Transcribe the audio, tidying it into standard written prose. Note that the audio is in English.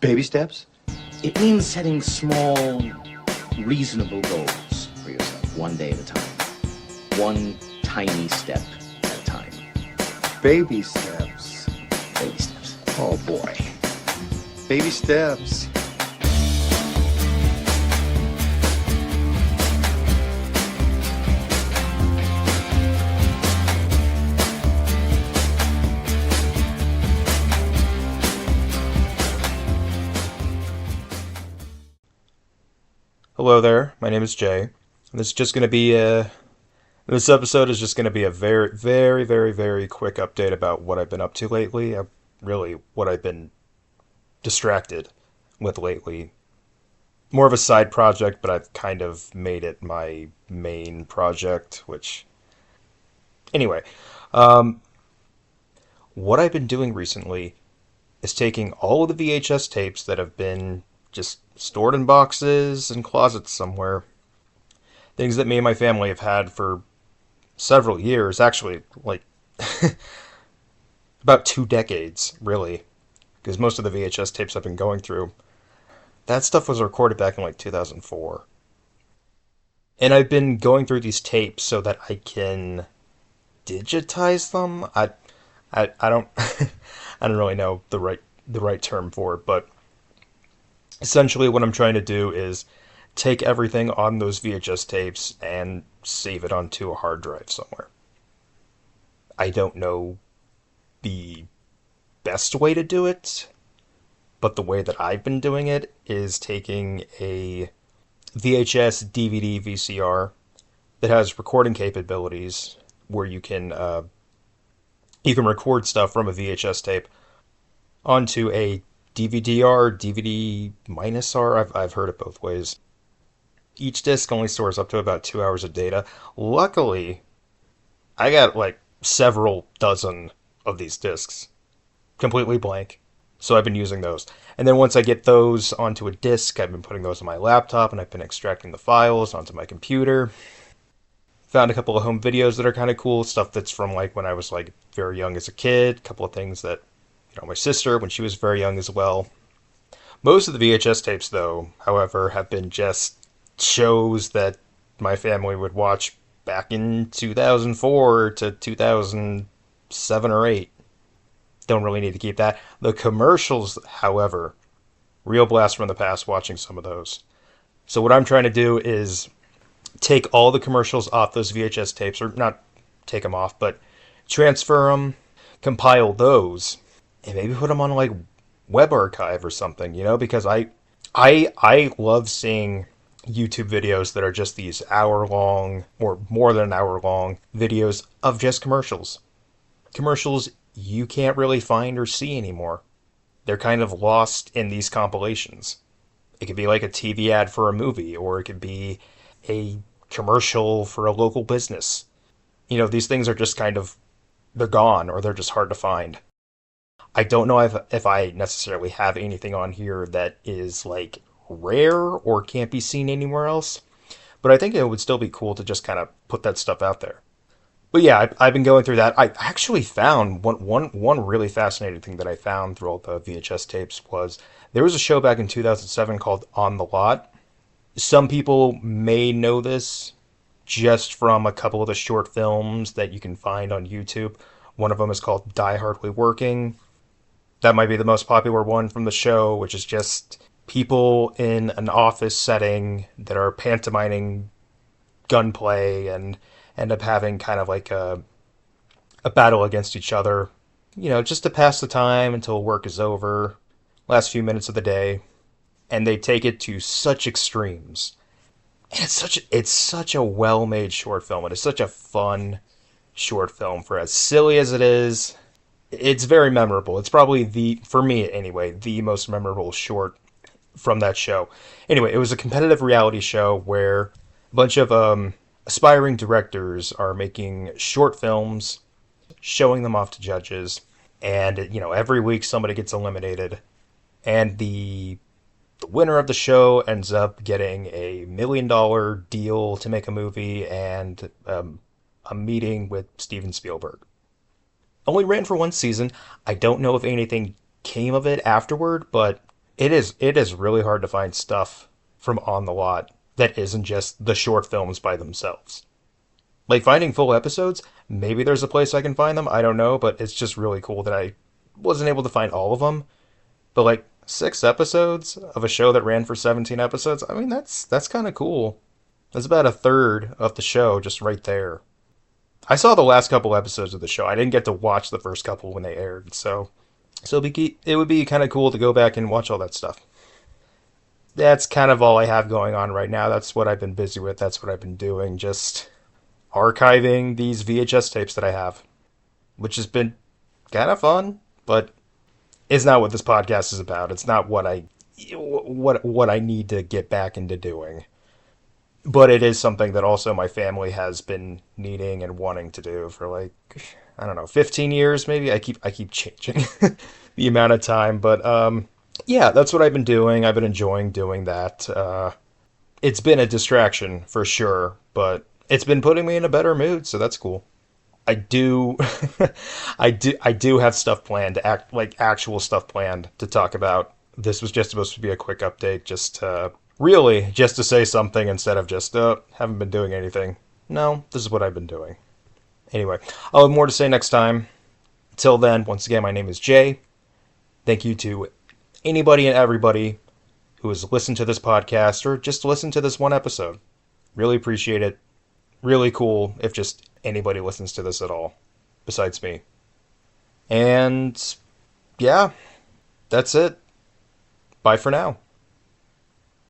Baby steps? It means setting small, reasonable goals for yourself, one day at a time. One tiny step at a time. Baby steps. Baby steps. Oh boy. Baby steps. Hello there, my name is Jay. This episode is just going to be a very quick update about what I've been up to lately. Really, what I've been distracted with lately. More of a side project, but I've kind of made it my main project, Anyway, um, what I've been doing recently is taking all of the VHS tapes that have been just stored in boxes and closets somewhere. Things that me and my family have had for several years, actually, like about 2 decades, really, because most of the VHS tapes I've been going through, that stuff was recorded back in like 2004. And I've been going through these tapes so that I can digitize them. I don't I don't really know the right term for it, but essentially what I'm trying to do is take everything on those VHS tapes and save it onto a hard drive somewhere. I don't know the best way to do it, but the way that I've been doing it is taking a VHS, DVD, VCR that has recording capabilities where you can record stuff from a VHS tape onto a DVD-R, DVD minus R. I've heard it both ways. Each disc only stores up to about 2 hours of data. Luckily, I got like several dozen of these discs completely blank. So I've been using those. And then once I get those onto a disc, I've been putting those on my laptop and I've been extracting the files onto my computer. Found a couple of home videos that are kind of cool, stuff that's from like when I was like very young as a kid, a couple of things that, my sister when she was very young as well. Most of the VHS tapes though, however, have been just shows that my family would watch back in 2004 to 2007 or 8. Don't really need to keep that. The commercials, however, real blast from the past watching some of those. So what I'm trying to do is take all the commercials off those VHS tapes, or not take them off, but transfer them, compile those, and maybe put them on like web archive or something, because I love seeing YouTube videos that are just these hour long or more than an hour long videos of just commercials. Commercials you can't really find or see anymore. They're kind of lost in these compilations. It could be like a TV ad for a movie, or it could be a commercial for a local business. These things are just they're gone, or they're just hard to find. I don't know if I necessarily have anything on here that is like rare or can't be seen anywhere else, but I think it would still be cool to just kind of put that stuff out there. But yeah, I've been going through that. I actually found one really fascinating thing that I found through all the VHS tapes was there was a show back in 2007 called On the Lot. Some people may know this just from a couple of the short films that you can find on YouTube. One of them is called Die Hardly Working. That might be the most popular one from the show, which is just people in an office setting that are pantomiming gunplay and end up having kind of like a battle against each other, just to pass the time until work is over, last few minutes of the day. And they take it to such extremes. And it's such a well-made short film. It is such a fun short film. For as silly as it is, it's very memorable. It's probably for me anyway, the most memorable short from that show. Anyway, it was a competitive reality show where a bunch of aspiring directors are making short films, showing them off to judges, and every week somebody gets eliminated, and the winner of the show ends up getting $1 million deal to make a movie and a meeting with Steven Spielberg. Only ran for one season. I don't know if anything came of it afterward, but it is really hard to find stuff from On the Lot that isn't just the short films by themselves. Like finding full episodes, maybe there's a place I can find them. I don't know, but it's just really cool that I wasn't able to find all of them. But like 6 episodes of a show that ran for 17 episodes, I mean that's kind of cool. That's about a third of the show just right there. I saw the last couple episodes of the show. I didn't get to watch the first couple when they aired, it would be kind of cool to go back and watch all that stuff. That's kind of all I have going on right now. That's what I've been busy with. That's what I've been doing. Just archiving these VHS tapes that I have, which has been kind of fun, but it's not what this podcast is about. It's not what I need to get back into doing. But it is something that also my family has been needing and wanting to do for like I don't know, 15 years maybe. I keep changing the amount of time, but yeah, that's what I've been doing. I've been enjoying doing that. It's been a distraction for sure, but it's been putting me in a better mood, so that's cool. I do I do have stuff planned, actual stuff planned to talk about. This was just supposed to be a quick update, just to say something instead of just haven't been doing anything. No, this is what I've been doing. Anyway, I'll have more to say next time. Till then, once again, my name is Jay. Thank you to anybody and everybody who has listened to this podcast or just listened to this one episode. Really appreciate it. Really cool if just anybody listens to this at all, besides me. And yeah, that's it. Bye for now.